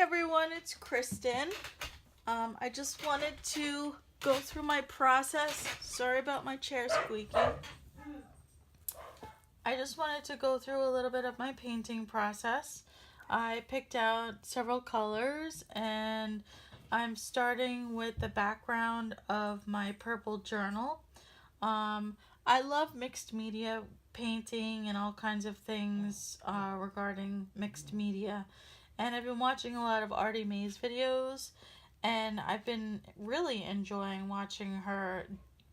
everyone, it's Kristen. I just wanted to go through my process. Sorry about my chair squeaking. I just wanted to go through a little bit of my painting process. I picked out several colors and I'm starting with the background of my purple journal. I love mixed media painting and all kinds of things regarding mixed media. And I've been watching a lot of Artie Mae's videos, and I've been really enjoying watching her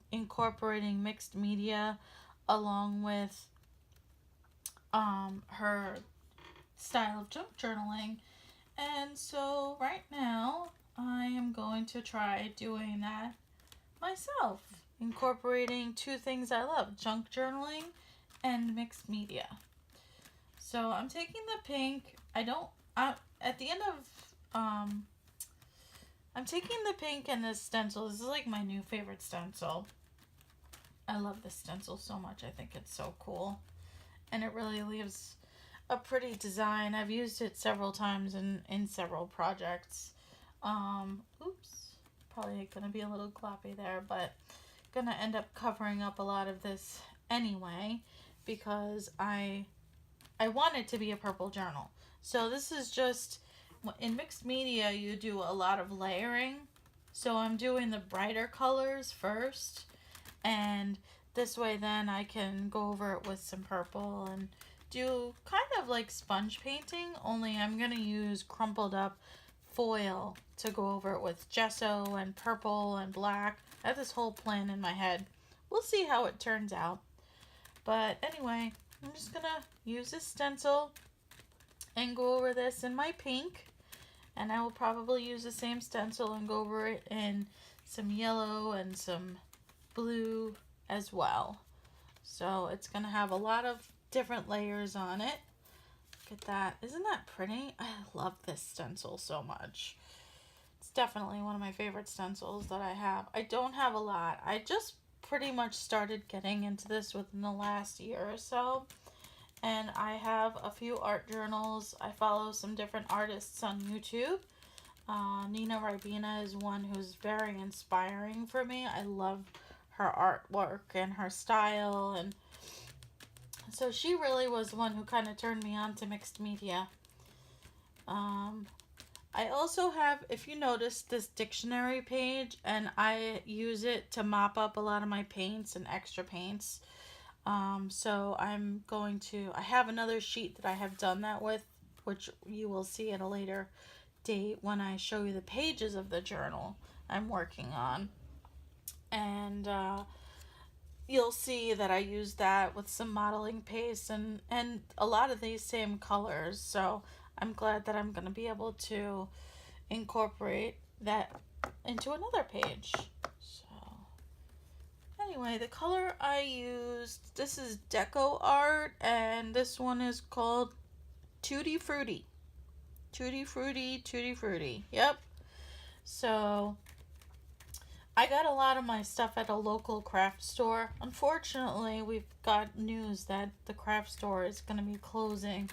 incorporating mixed media along with her style of junk journaling. And so right now I am going to try doing that myself, incorporating two things I love, junk journaling and mixed media. So I'm taking the pink. At the end of I'm taking the pink and this stencil. This is like my new favorite stencil. I love this stencil so much. I think it's so cool. And it really leaves a pretty design. I've used it several times in several projects. Oops. Probably going to be a little gloppy there, but going to end up covering up a lot of this anyway because I want it to be a purple journal. So this is just, in mixed media you do a lot of layering. So I'm doing the brighter colors first, and this way then I can go over it with some purple and do kind of like sponge painting, only I'm going to use crumpled up foil to go over it with gesso and purple and black. I have this whole plan in my head. We'll see how it turns out. But anyway, I'm just going to use this stencil and go over this in my pink. And I will probably use the same stencil and go over it in some yellow and some blue as well. So it's going to have a lot of different layers on it. Look at that. Isn't that pretty? I love this stencil so much. It's definitely one of my favorite stencils that I have. I don't have a lot. I just pretty much started getting into this within the last year or so. And I have a few art journals. I follow some different artists on YouTube. Nina Ribena is one who's very inspiring for me. I love her artwork and her style, and so she really was the one who kind of turned me on to mixed media. I also have, if you notice, this dictionary page, and I use it to mop up a lot of my paints and extra paints. So I have another sheet that I have done that with, which you will see at a later date when I show you the pages of the journal I'm working on. And you'll see that I use that with some modeling paste and a lot of these same colors. So I'm glad that I'm going to be able to incorporate that into another page. Anyway, the color I used, this is Deco Art, and this one is called Tutti Frutti. Tutti Frutti, Tutti Frutti. Yep. So I got a lot of my stuff at a local craft store. Unfortunately, we've got news that the craft store is going to be closing,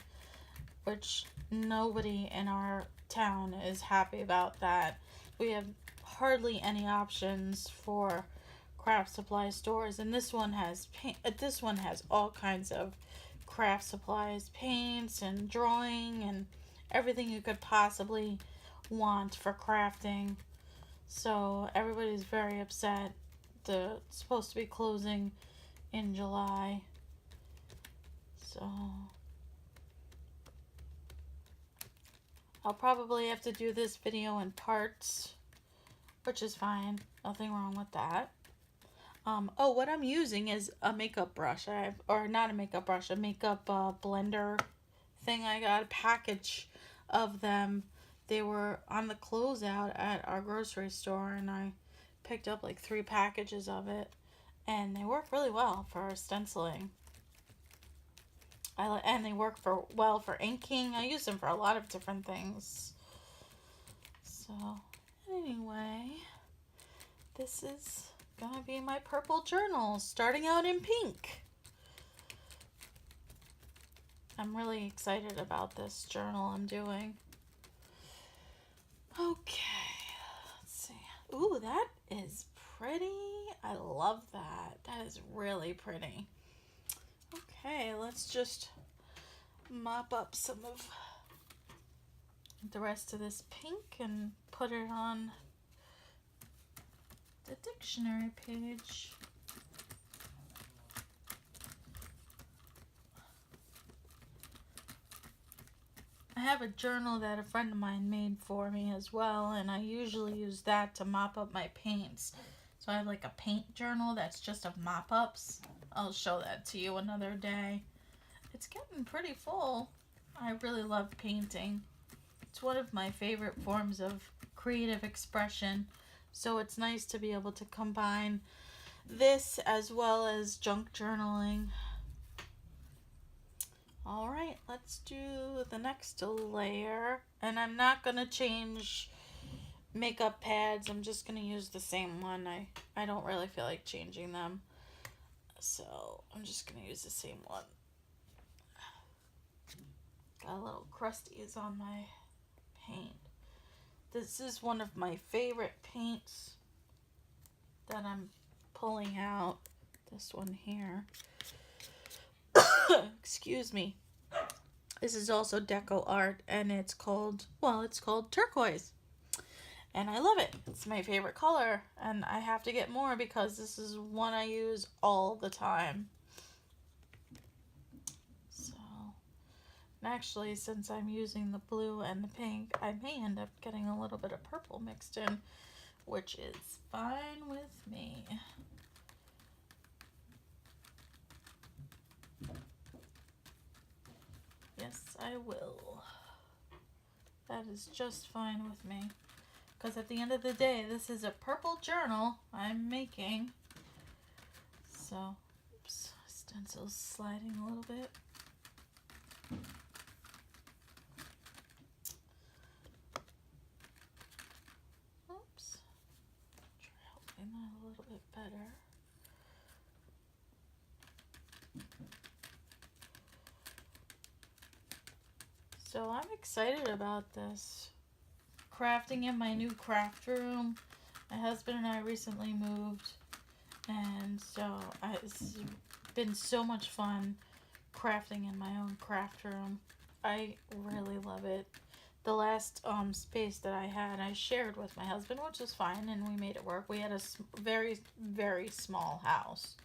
which nobody in our town is happy about that. We have hardly any options for craft supply stores, and this one has all kinds of craft supplies, paints and drawing and everything you could possibly want for crafting. So everybody's very upset. It's supposed to be closing in July. So I'll probably have to do this video in parts, which is fine. Nothing wrong with that. What I'm using is a makeup brush. Not a makeup brush, a makeup blender thing. I got a package of them. They were on the closeout at our grocery store, and I picked up like 3 packages of it, and they work really well for stenciling. And they work well for inking. I use them for a lot of different things. So anyway, this is gonna be my purple journal, starting out in pink. I'm really excited about this journal I'm doing. Okay, let's see. Ooh, that is pretty. I love that. That is really pretty. Okay, let's just mop up some of the rest of this pink and put it on the dictionary page. I have a journal that a friend of mine made for me as well, and I usually use that to mop up my paints. So I have like a paint journal that's just of mop-ups. I'll show that to you another day. It's getting pretty full. I really love painting. It's one of my favorite forms of creative expression. So it's nice to be able to combine this as well as junk journaling. All right, let's do the next layer. And I'm not going to change makeup pads. I'm just going to use the same one. I don't really feel like changing them. So I'm just going to use the same one. Got a little crusties on my paint. This is one of my favorite paints that I'm pulling out. This one here. Excuse me. This is also deco art, and it's called turquoise. And I love it. It's my favorite color, and I have to get more because this is one I use all the time. So, and actually, since I'm using the blue and the pink, I may end up getting a little bit of purple mixed in, which is fine with me. Yes, I will. That is just fine with me. Because at the end of the day, this is a purple journal I'm making. So, oops, stencil's sliding a little bit. Oops. Try helping that a little bit better. So I'm excited about this. Crafting in my new craft room. My husband and I recently moved, and so it's been so much fun crafting in my own craft room. I really love it. The last space that I had, I shared with my husband, which is fine, and we made it work. We had a very, very small house.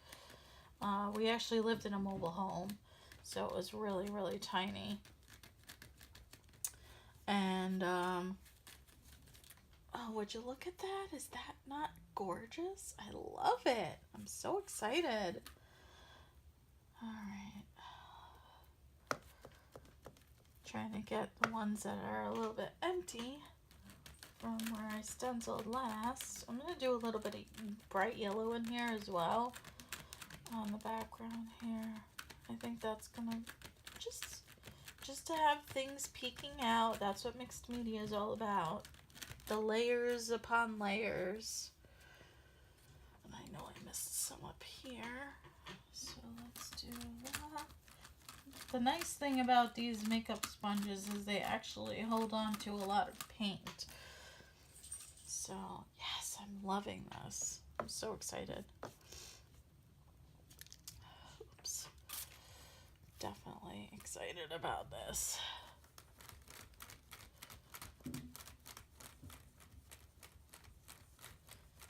We actually lived in a mobile home, so it was really, really tiny. And oh, would you look at that? Is that not gorgeous? I love it. I'm so excited. All right. Trying to get the ones that are a little bit empty from where I stenciled last. I'm going to do a little bit of bright yellow in here as well on the background here. I think that's going to just to have things peeking out. That's what mixed media is all about. The layers upon layers. And I know I missed some up here. So let's do that. The nice thing about these makeup sponges is they actually hold on to a lot of paint. So yes, I'm loving this. I'm so excited. Oops. Definitely excited about this.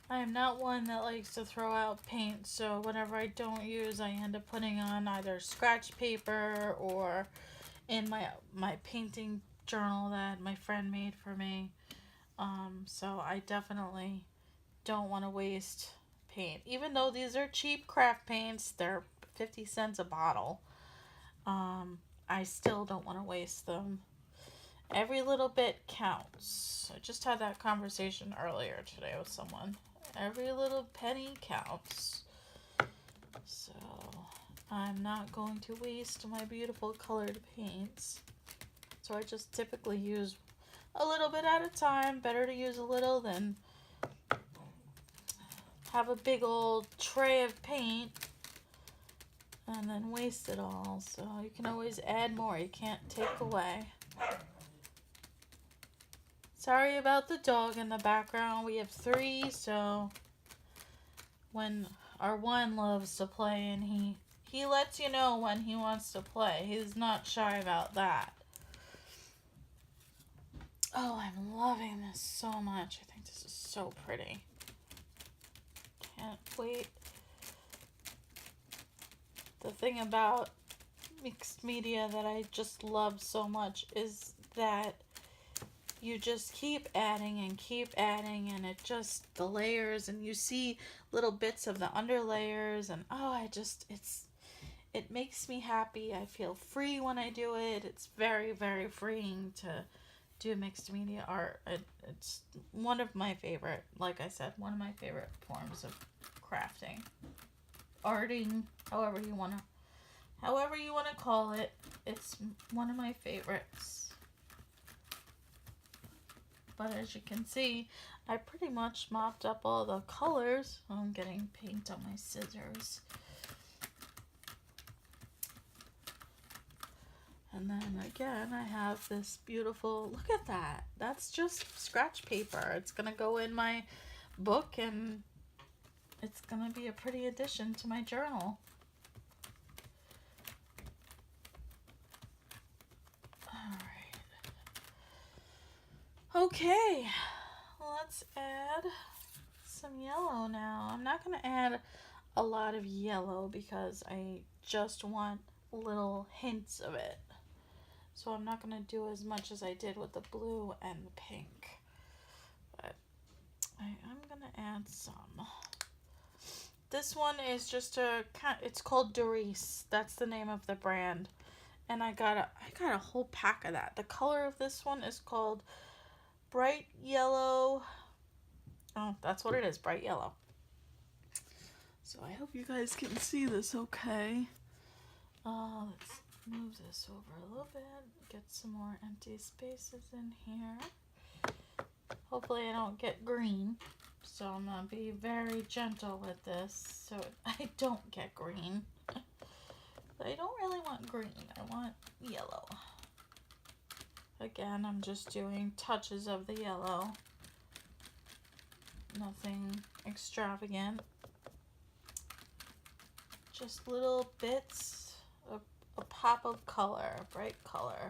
I am not one that likes to throw out paint, so whenever I don't use, I end up putting on either scratch paper or in my painting journal that my friend made for me. So I definitely don't want to waste paint. Even though these are cheap craft paints, they're 50 cents a bottle. I still don't want to waste them. Every little bit counts. I just had that conversation earlier today with someone. Every little penny counts. So I'm not going to waste my beautiful colored paints. So I just typically use a little bit at a time. Better to use a little than have a big old tray of paint and then waste it all. So you can always add more. You can't take away. Sorry about the dog in the background. We have 3, so when our one loves to play, and he lets you know when he wants to play. He's not shy about that. Oh, I'm loving this so much. I think this is so pretty. Can't wait. The thing about mixed media that I just love so much is that you just keep adding and it just, the layers, and you see little bits of the underlayers, and it makes me happy. I feel free when I do it. It's very, very freeing to do mixed media art. It's one of my favorite, like I said, one of my favorite forms of crafting, arting, however you want to call it. It's one of my favorites. But as you can see, I pretty much mopped up all the colors. I'm getting paint on my scissors. And then again, I have this beautiful, look at that. That's just scratch paper. It's going to go in my book, and it's going to be a pretty addition to my journal. Okay, let's add some yellow now. I'm not going to add a lot of yellow because I just want little hints of it. So I'm not going to do as much as I did with the blue and the pink. But I am going to add some. This one is just it's called Doris. That's the name of the brand. And I got a whole pack of that. The color of this one is called Bright Yellow. Oh, that's what it is, bright yellow. So I hope you guys can see this okay. Let's move this over a little bit. Get some more empty spaces in here. Hopefully I don't get green. So I'm going to be very gentle with this so I don't get green. But I don't really want green. I want yellow. Again, I'm just doing touches of the yellow. Nothing extravagant. Just little bits of a pop of color, bright color.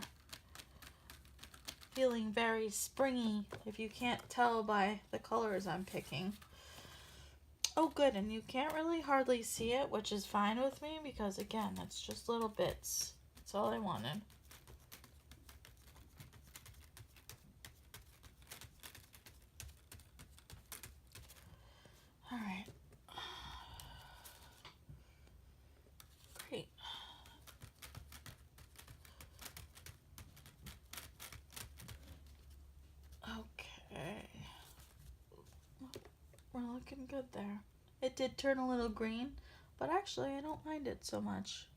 Feeling very springy, if you can't tell by the colors I'm picking. Oh good, and you can't really hardly see it, which is fine with me because again, it's just little bits. That's all I wanted. All right. Great. Okay. We're looking good there. It did turn a little green, but actually I don't mind it so much.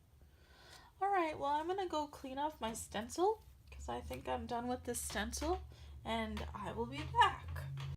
All right, well I'm gonna go clean off my stencil because I think I'm done with this stencil, and I will be back.